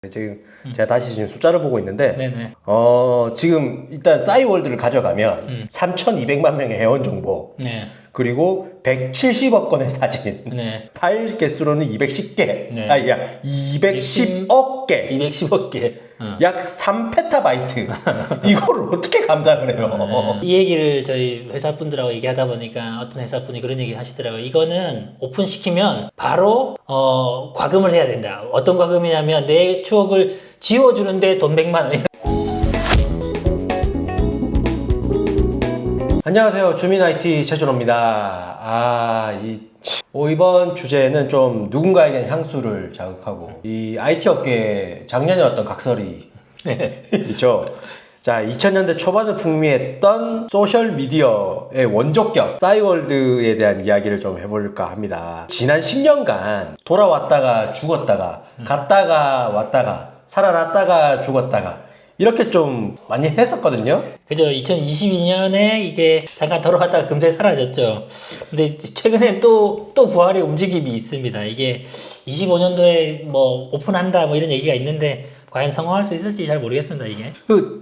지금 제가 다시 지금 숫자를 보고 있는데 네네. 지금 일단 싸이월드를 가져가면 3,200만 명의 회원 정보 네. 그리고 170억 건의 사진 네. 파일 개수로는 210개 네. 아니야 210억 개 210억 개. 약 3페타바이트 이거를 어떻게 감당을 해요? 이 얘기를 저희 회사 분들하고 얘기하다 보니까 어떤 회사 분이 그런 얘기 하시더라고요. 이거는 오픈시키면 바로 과금을 해야 된다. 어떤 과금이냐면 내 추억을 지워주는데 돈 100만 원. 안녕하세요. 주민 IT 최준호입니다. 이번 주제는 좀 누군가에겐 향수를 자극하고 이 IT 업계에 작년에 어떤 각설이 있죠. 자, 2000년대 초반을 풍미했던 소셜미디어의 원조격 싸이월드에 대한 이야기를 좀 해볼까 합니다. 지난 10년간 돌아왔다가 죽었다가 갔다가 왔다가 살아났다가 죽었다가 이렇게 좀 많이 했었거든요. 그죠. 2022년에 이게 잠깐 돌아왔다가 금세 사라졌죠. 근데 최근에 또 부활의 움직임이 있습니다. 이게 25년도에 뭐 오픈한다 뭐 이런 얘기가 있는데 과연 성공할 수 있을지 잘 모르겠습니다, 이게.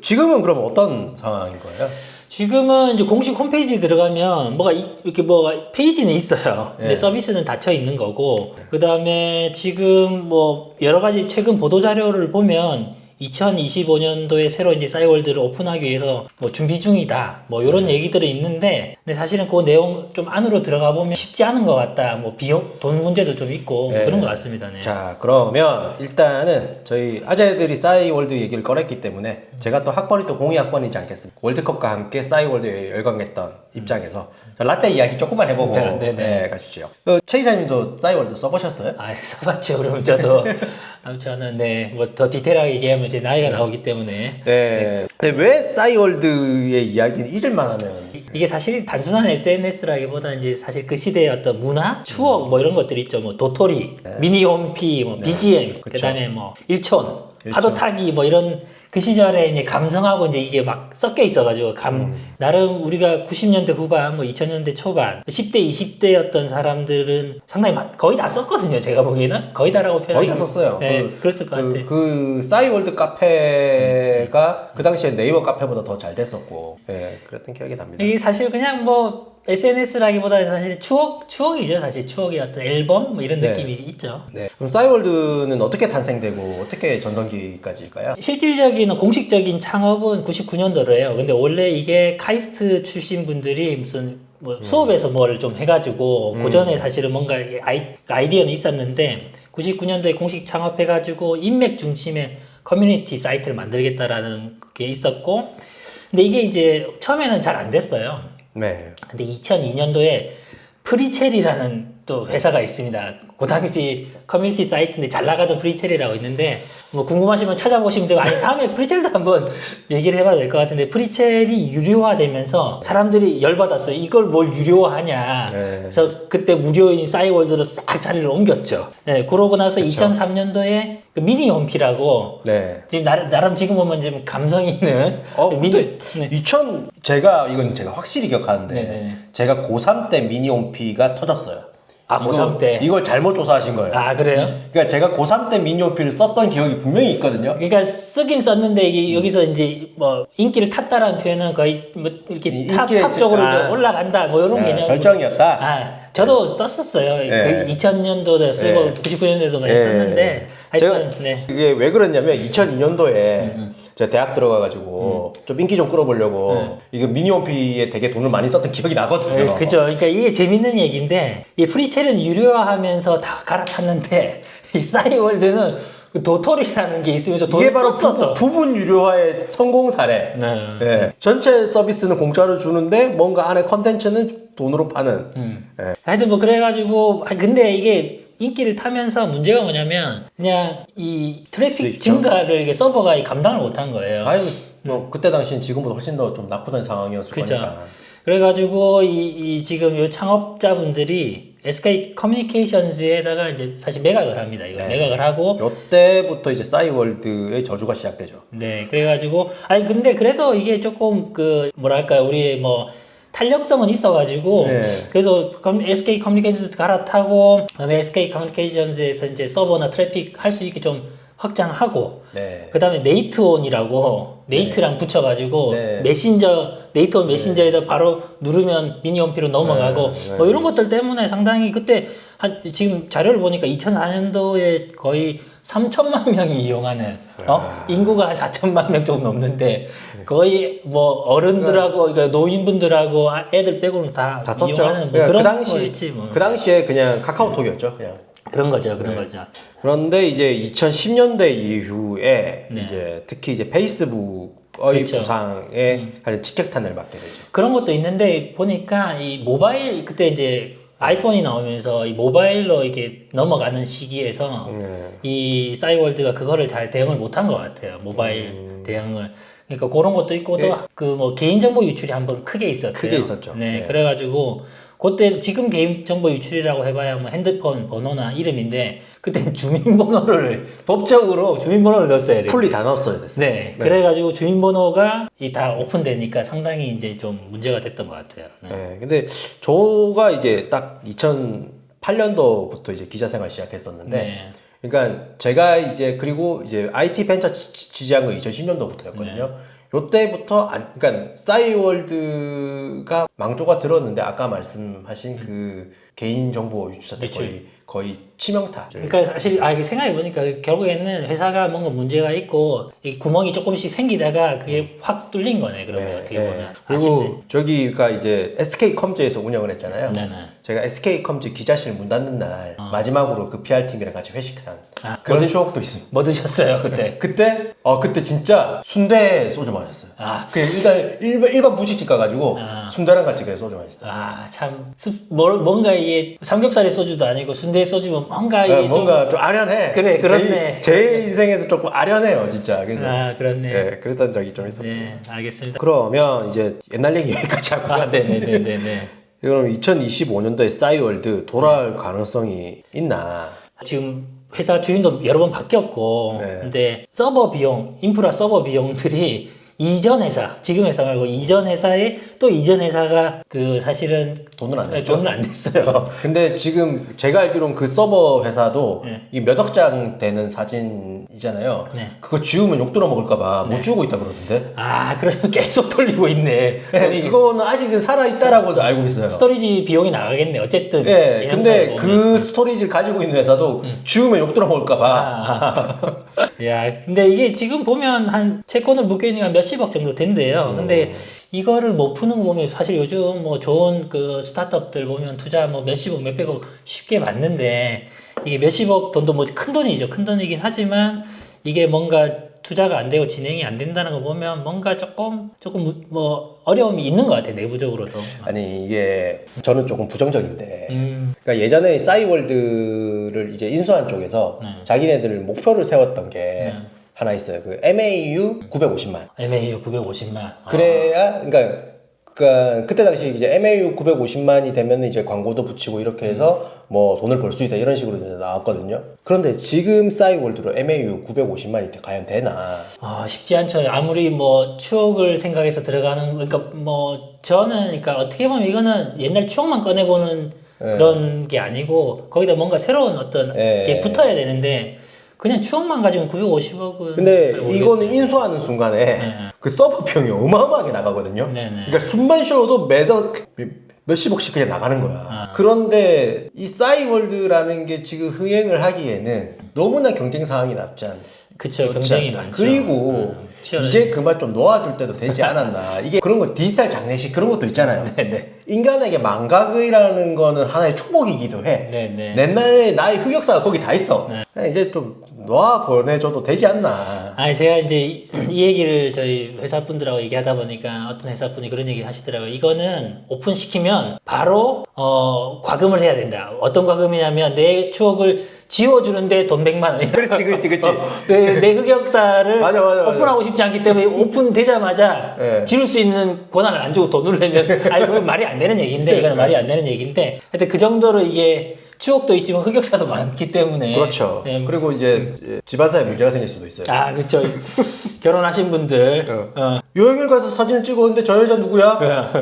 지금은 그럼 어떤 상황인 거예요? 지금은 이제 공식 홈페이지 들어가면 이렇게 페이지는 있어요. 근데 예. 서비스는 닫혀 있는 거고, 그 다음에 지금 뭐 여러 가지 최근 보도 자료를 보면 2025년도에 새로 이제 싸이월드를 오픈하기 위해서 뭐 준비 중이다. 뭐 이런 얘기들이 있는데, 근데 사실은 그 내용 좀 안으로 들어가 보면 쉽지 않은 것 같다. 뭐 비용, 돈 문제도 좀 있고 네. 그런 것 같습니다. 네. 자, 그러면 일단은 저희 아재들이 싸이월드 얘기를 꺼냈기 때문에 제가 또 학번이 또 공이 학번이지 않겠습니까? 월드컵과 함께 싸이월드에 열광했던 입장에서 라떼 이야기 조금만 해보고 자, 네네. 가시죠. 최 이사님도 싸이월드 써보셨어요? 아, 써봤죠. 그러면 저도. 저는 뭐 더 디테일하게 얘기하면 제 나이가 나오기 때문에. 네. 근데 왜 싸이월드의 이야기는 잊을만 하면 이게 사실 단순한 SNS라기보다 이제 사실 그 시대의 어떤 문화, 추억 뭐 이런 것들이 있죠. 뭐 도토리, 미니홈피, 뭐 BGM, 그쵸. 그다음에 뭐 일촌, 파도 타기 뭐 이런 그 시절에 이제 감성하고 이제 이게 막 섞여 있어가지고 나름 우리가 90년대 후반, 뭐 2000년대 초반 10대, 20대였던 사람들은 상당히 거의 다 썼거든요. 제가 보기에는 거의 다라고 거의 다 썼어요. 네, 그랬을 것 같아요. 그 싸이월드 카페가 그 당시에 네이버 카페보다 더 잘 됐었고, 그랬던 기억이 납니다. 이게 사실 그냥 뭐 SNS라기보다는 사실 추억이죠. 사실 추억의 어떤 앨범 뭐 이런 네. 느낌이 있죠. 네. 그럼 싸이월드는 어떻게 탄생되고 어떻게 전성기까지일까요? 실질적인 공식적인 창업은 99년도로예요. 근데 원래 이게 카이스트 출신 분들이 무슨 뭐 수업에서 뭘 좀 해가지고 그 전에 사실은 뭔가 아이디어는 있었는데 99년도에 공식 창업해가지고 인맥 중심의 커뮤니티 사이트를 만들겠다라는 게 있었고, 근데 이게 이제 처음에는 잘 안 됐어요. 네. 근데 2002년도에 프리첼이라는 또 회사가 있습니다. 그 당시 커뮤니티 사이트인데 잘 나가던 프리첼이라고 있는데 뭐 궁금하시면 찾아보시면 되고, 아니 다음에 프리첼도 한번 얘기를 해봐야 될 것 같은데, 프리첼이 유료화되면서 사람들이 열받았어요. 이걸 뭘 유료화하냐. 네. 그래서 그때 무료인 싸이월드로 싹 자리를 옮겼죠. 네, 그러고 나서 그쵸. 2003년도에 그 미니 홈피라고 네. 지금 나름 지금 보면 좀 감성 있는 근데 네. 이건 제가 확실히 기억하는데 네네. 제가 고3 때 미니홈피가 터졌어요. 고3 때. 이걸 잘못 조사하신 거예요. 아, 그래요? 그러니까 제가 고3 때 미니홈피를 썼던 기억이 분명히 있거든요. 그러니까 쓰긴 썼는데 이게 여기서 이제 뭐 인기를 탔다라는 표현은 거의 뭐 이렇게 탑 쪽으로 이제 올라간다 뭐 이런 개념. 결정이었다. 저도 썼었어요. 네. 그 2000년도에 쓰고 99년도에도 많이 썼는데 하여튼 네. 이게 왜 그랬냐면 2002년도에 제가 대학 들어가가지고 좀 인기 좀 끌어보려고 이거 미니홈피에 되게 돈을 많이 썼던 기억이 나거든요. 네, 그죠. 그러니까 이게 재밌는 얘기인데, 이 프리첼은 유료화하면서 다 갈아탔는데 이 싸이월드는 그 도토리라는 게 있으면서 돈을 이게 바로 썼어. 부분 유료화의 성공 사례. 네. 예. 전체 서비스는 공짜로 주는데 뭔가 안에 컨텐츠는 돈으로 파는. 예. 하여튼 뭐 그래가지고, 근데 이게 인기를 타면서 문제가 뭐냐면 그냥 이 트래픽 증가를 이게 서버가 감당을 못한 거예요. 아유, 뭐 그때 당시엔 지금보다 훨씬 더 좀 낙후된 상황이었을 그쵸. 거니까. 그래가지고 이 지금 요 창업자분들이 SK 커뮤니케이션즈에다가 이제 사실 매각을 합니다. 이거 매각을 하고. 요때부터 이제 싸이월드의 저주가 시작되죠. 네, 그래가지고 근데 그래도 이게 조금 뭐랄까요, 우리의 뭐 탄력성은 있어가지고 그래서 SK 커뮤니케이션즈 갈아타고, 그다음에 SK 커뮤니케이션즈에서 이제 서버나 트래픽 할 수 있게 좀 확장하고 네. 그다음에 네이트온이라고 네이트랑 붙여가지고 네. 네이트온 메신저에다 바로 누르면 미니 홈피로 넘어가고 네. 뭐 이런 것들 때문에 상당히 그때 지금 자료를 보니까 2004년도에 거의 3천만 명이 이용하는 인구가 한 4천만 명 정도 넘는데 거의 뭐 어른들하고 그러니까 노인분들하고 애들 빼고는 다 썼죠. 이용하는 뭐 그러니까 그런 거였지 뭐. 그 당시에 그냥 카카오톡이었죠, 그냥. 그런 거죠. 그런데 이제 2010년대 이후에 네. 이제 특히 이제 페이스북의 그렇죠. 부상에 아주 직격탄을 맞게 되죠. 그런 것도 있는데 보니까 이 모바일 그때 이제 아이폰이 나오면서 이 모바일로 이게 넘어가는 시기에서 이 싸이월드가 그거를 잘 대응을 못한 것 같아요. 모바일 대응을. 그러니까 그런 것도 있고 또 그 뭐 개인정보 유출이 한번 크게 있었대요. 크게 있었죠. 네, 네. 그래가지고 그때 지금 개인정보 유출이라고 해봐야 뭐 핸드폰 번호나 이름인데 그때는 주민번호를 법적으로 주민번호를 넣었어야 돼요. 풀리 다 넣었어야 됐어요. 네, 그래가지고 주민번호가 다 오픈되니까 상당히 이제 좀 문제가 됐던 것 같아요. 네. 네, 근데 저가 이제 딱 2008년도부터 이제 기자 생활 시작했었는데, 네. 그러니까 제가 이제 그리고 이제 IT 벤처 지지한 거 2010년도부터였거든요. 요때부터 그러니까 싸이월드가 망조가 들었는데 아까 말씀하신 그 개인정보 유출 사태 거의 치명타. 그러니까 사실 이게 생각해 보니까 결국에는 회사가 뭔가 문제가 있고 이 구멍이 조금씩 생기다가 그게 확 뚫린 거네. 그러면 어떻게 보면. 그리고 아쉽네. 저기가 이제 SK컴즈에서 운영을 했잖아요. 네네. 제가 SK컴즈 기자실 문 닫는 날 마지막으로 그 PR팀이랑 같이 회식한 그런 뭐든- 추억도 있습니다. 뭐 드셨어요 그때? 그때 진짜 순대 소주 마셨어요. 그냥 일반 분식집 가가지고 순대랑 같이 그냥 소주 마셨어요. 뭔가 이게 삼겹살의 소주도 아니고 순대의 소주면 뭔가 이게 뭔가 좀 아련해. 그래, 그렇네. 제 인생에서 조금 아련해요, 진짜. 그래서 그렇네. 네, 그랬던 적이 좀 있었죠. 네, 알겠습니다. 그러면 이제 옛날 얘기 여기까지 하고. 네네네네. 그럼 2025년도에 싸이월드 돌아올 가능성이 있나? 지금 회사 주인도 여러 번 바뀌었고, 네. 근데 서버 비용, 인프라 서버 비용들이 이전 회사, 지금 회사 말고 이전 회사에 또 이전 회사가 그 사실은 돈을 안 냈죠. 돈을 안 냈어요. 근데 지금 제가 알기로는 그 서버 회사도 네. 이 몇 억 장 되는 사진이잖아요. 네. 그거 지우면 욕 들어먹을까봐 못 지우고 있다 그러던데. 그러면 계속 돌리고 있네. 네, 이거는 아직은 살아있다라고 알고 있어요. 스토리지 비용이 나가겠네. 어쨌든. 네, 근데 개념적으로 그 보면. 스토리지를 가지고 있는 회사도 지우면 욕 들어먹을까봐. 야, 근데 이게 지금 보면 한 채권을 묶여 있는 게 한 몇십억 정도 된대요. 근데 이거를 못 푸는 거 보면 사실 요즘 뭐 좋은 그 스타트업들 보면 투자 뭐 몇십억, 몇백억 쉽게 받는데 이게 몇십억 돈도 뭐 큰 돈이죠. 큰 돈이긴 하지만 이게 뭔가 투자가 안 되고 진행이 안 된다는 거 보면 뭔가 조금 뭐 어려움이 있는 것 같아요. 내부적으로도. 아니 이게 저는 조금 부정적인데 음, 그러니까 예전에 싸이월드를 이제 인수한 쪽에서 자기네들 목표를 세웠던 게 하나 있어요. 그 MAU 950만. MAU 950만. 그래야 그러니까 그때 당시 이제 MAU 950만이 되면 이제 광고도 붙이고 이렇게 해서 뭐 돈을 벌 수 있다 이런 식으로 이제 나왔거든요. 그런데 지금 싸이월드로 MAU 950만이 과연 되나? 쉽지 않죠. 아무리 뭐 추억을 생각해서 들어가는, 그러니까 뭐 저는 그러니까 어떻게 보면 이거는 옛날 추억만 꺼내보는 그런 게 아니고 거기다 뭔가 새로운 어떤 게 붙어야 되는데 그냥 추억만 가지고 950억은. 근데 이거는 인수하는 순간에 그 서버 비용이 어마어마하게 나가거든요. 네네. 그러니까 숨만 쉬어도 몇십억씩 그냥 나가는 거야. 그런데 이 싸이월드라는 게 지금 흥행을 하기에는 너무나 경쟁 상황이 낮지 않나. 그쵸, 경쟁이 많죠. 그리고 이제 그만 좀 놓아줄 때도 되지 않았나. 이게 그런 거 디지털 장례식 그런 것도 있잖아요. 네네. 인간에게 망각이라는 거는 하나의 축복이기도 해. 네네. 옛날에 나의 흑역사가 거기 다 있어. 그냥 이제 좀 놓아 보내줘도 되지 않나. 제가 이제 이 얘기를 저희 회사 분들하고 얘기하다 보니까 어떤 회사 분이 그런 얘기 하시더라고요. 이거는 오픈시키면 바로 과금을 해야 된다. 어떤 과금이냐면 내 추억을 지워주는데 돈 100만 원. 그렇지. 내 흑역사를 맞아. 오픈하고 싶지 않기 때문에 오픈되자마자 네. 지울 수 있는 권한을 안 주고 돈을 내면 그건 말이 안 되는 얘기인데 이건 말이 안 되는 얘기인데 하여튼 그 정도로 이게 추억도 있지만 흑역사도 많기 때문에 그렇죠. 네. 그리고 이제 집안사에 문제가 생길 수도 있어요. 그렇죠. 결혼하신 분들 여행을 가서 사진을 찍었는데 저 여자 누구야?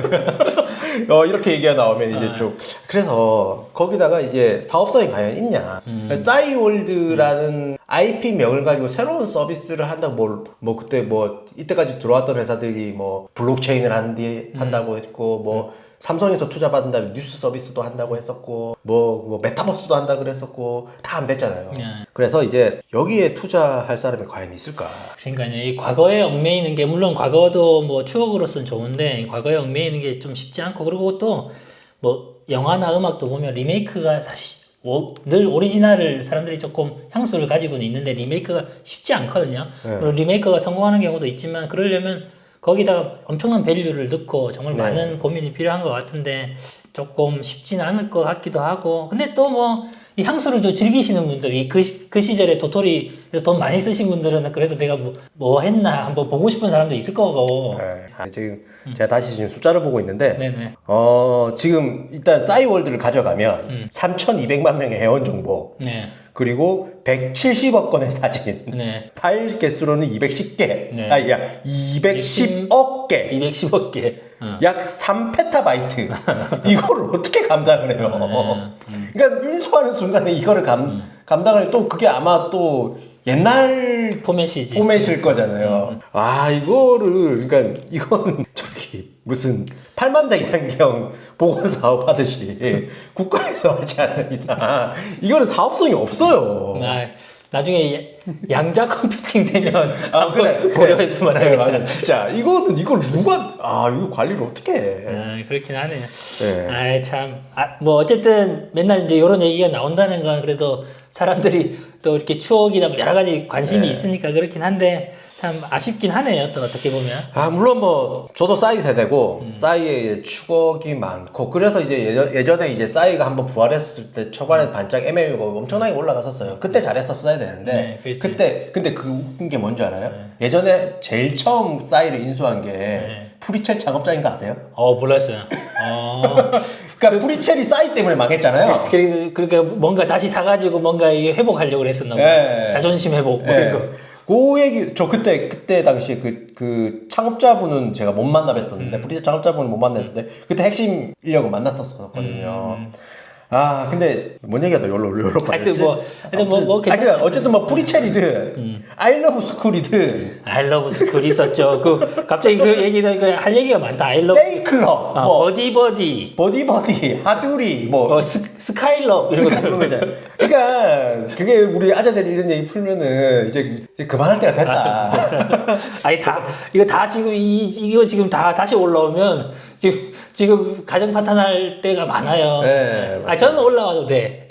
이렇게 얘기가 나오면 이제 좀 그래서 거기다가 이제 사업성이 과연 있냐. 싸이월드라는 IP명을 가지고 새로운 서비스를 한다고 뭐 그때 뭐 이때까지 들어왔던 회사들이 뭐 블록체인을 한다고 했고 뭐 삼성에서 투자받은 다음에 뉴스 서비스도 한다고 했었고 뭐 메타버스도 한다 그랬었고 다 안 됐잖아요. 그래서 이제 여기에 투자할 사람이 과연 있을까? 그러니까요. 이 과거에 얽매이는 게 물론 과거도 뭐 추억으로서는 좋은데 과거에 얽매이는 게 좀 쉽지 않고 그리고 또 뭐 영화나 음악도 보면 리메이크가 사실 늘 오리지널을 사람들이 조금 향수를 가지고는 있는데 리메이크가 쉽지 않거든요. 그리고 리메이크가 성공하는 경우도 있지만 그러려면 거기다가 엄청난 밸류를 넣고 정말 많은 고민이 필요한 것 같은데 조금 쉽지는 않을 것 같기도 하고 근데 또 뭐 이 향수를 좀 즐기시는 분들이 그 시절에 도토리에서 돈 많이 쓰신 분들은 그래도 내가 뭐 했나 한번 보고 싶은 사람도 있을 거고 지금 제가 다시 지금 숫자를 보고 있는데 네네. 지금 일단 싸이월드를 가져가면 3,200만 명의 회원 정보 네. 그리고 170억 건의 사진 네. 파일 개수로는 210개 네. 210억 개 210억 개. 약 3페타바이트 이거를 어떻게 감당을 해요? 그러니까 인수하는 순간에 이거를 감당을 또 그게 아마 또 옛날 포맷이지. 포맷일 거잖아요. 이거를 그러니까 이거는 저기 무슨 8만 대 양경 보건 사업 하듯이 국가에서 하지 않는 이상 이거는 사업성이 없어요. 나중에 양자 컴퓨팅 되면 그래 고려해보면 그래, 하겠다. 맞아. 진짜 이걸 누가 이거 관리를 어떻게 해? 그렇긴 하네요. 네. 뭐 어쨌든 맨날 이제 이런 얘기가 나온다는 건 그래도 사람들이 또 이렇게 추억이나 뭐 여러 가지 관심이 있으니까 그렇긴 한데 참 아쉽긴 하네요. 또 어떻게 보면. 물론 뭐 저도 싸이 세대고 싸이의 추억이 많고 그래서 이제 예전에 이제 싸이가 한번 부활했을 때 초반에 반짝 MAU가 엄청나게 올라갔었어요. 그때 잘했었어야 되는데 그때 근데 그 웃긴 게 뭔지 알아요? 예전에 제일 처음 싸이를 인수한 게 프리첼 작업장인 거 아세요? 몰랐어요. 그러니까 프리첼이 싸이 때문에 망했잖아요. 그러니까 뭔가 다시 사가지고 뭔가 이게 회복하려고 그랬었나 봐요. 자존심 회복 뭐 이런 거. 그 얘기 저 그때 당시에 그 창업자분은 제가 못 만나 뵀었는데 프리첼 창업자분은 못 만났을 때 그때 핵심 인력을 만났었거든요. 근데 뭔 얘기하다 열로 하여튼 뭐 그러니까 어쨌든 뭐 프리첼이든 아이러브 스쿨이든 아이러브 스쿨 있었죠. 갑자기 그 얘기는 할 얘기가 많다. 아이러브 세이클럽 버디버디 하두리 스카이럽 이런 거 그러니까 그게 우리 아재들이 이런 얘기 풀면은 이제 그만할 때가 됐다. 이거 다 지금 이거 지금 다 다시 올라오면 지금 가정 파탄할 때가 많아요. 저는 올라와도 돼.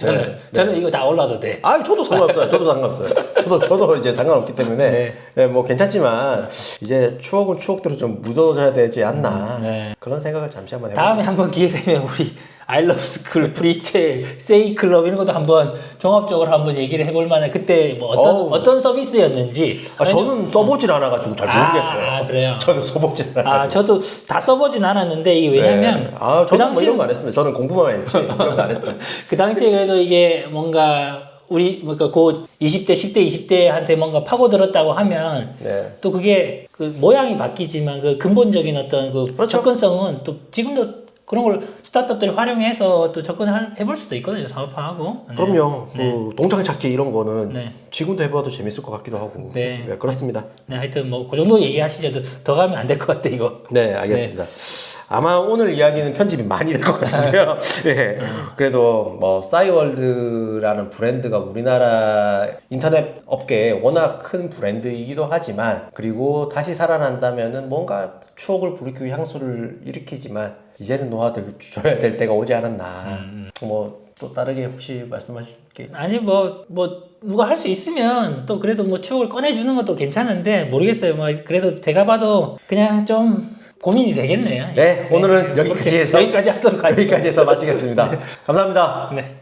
저는 이거 다 올라와도 돼. 저도 상관없어요. 저도 상관없어요. 저도 이제 상관없기 때문에 뭐 괜찮지만 이제 추억은 추억대로 좀 묻어져야 되지 않나 그런 생각을 잠시 한번 해볼게요. 다음에 한번 기회 되면 우리 아이러브 스쿨, 프리첼, 세이클럽 이런 것도 한번 종합적으로 한번 얘기를 해볼 만한 그때 뭐 어떤 서비스였는지 저는 써보질 않아가지고 잘 모르겠어요. 그래요? 저는 써보질 않아가지고 저도 다 써보진 않았는데 이게 왜냐면 그 당시에 이런 거 안 했습니다. 저는 공부만 했지 이런 거 안 했어요. 그 당시에 그래도 이게 뭔가 우리 그 20대, 10대, 20대한테 뭔가 파고들었다고 하면 또 그게 그 모양이 바뀌지만 그 근본적인 어떤 그 접근성은 또 지금도 그런 걸 스타트업들이 활용해서 또 접근을 해볼 수도 있거든요. 사업화하고. 그럼요. 그 동장 찾기 이런 거는 지금도 해봐도 재밌을 것 같기도 하고. 그렇습니다. 하여튼 뭐 그 정도 얘기하시죠. 더 가면 안 될 것 같아 이거. 네, 알겠습니다. 아마 오늘 이야기는 편집이 많이 될 것 같은데요. 그래도 뭐 싸이월드라는 브랜드가 우리나라 인터넷 업계에 워낙 큰 브랜드이기도 하지만 그리고 다시 살아난다면은 뭔가 추억을 부리기 위해 향수를 일으키지만 이제는 놓아줘야 될 때가 오지 않았나. 뭐 또 다르게 혹시 말씀하실 게? 아니 뭐 누가 할 수 있으면 또 그래도 뭐 추억을 꺼내주는 것도 괜찮은데 모르겠어요. 뭐 그래도 제가 봐도 그냥 좀 고민이 되겠네요. 오늘은 여기까지 해서 여기까지 하도록 하죠. 여기까지 해서 마치겠습니다. 감사합니다. 네.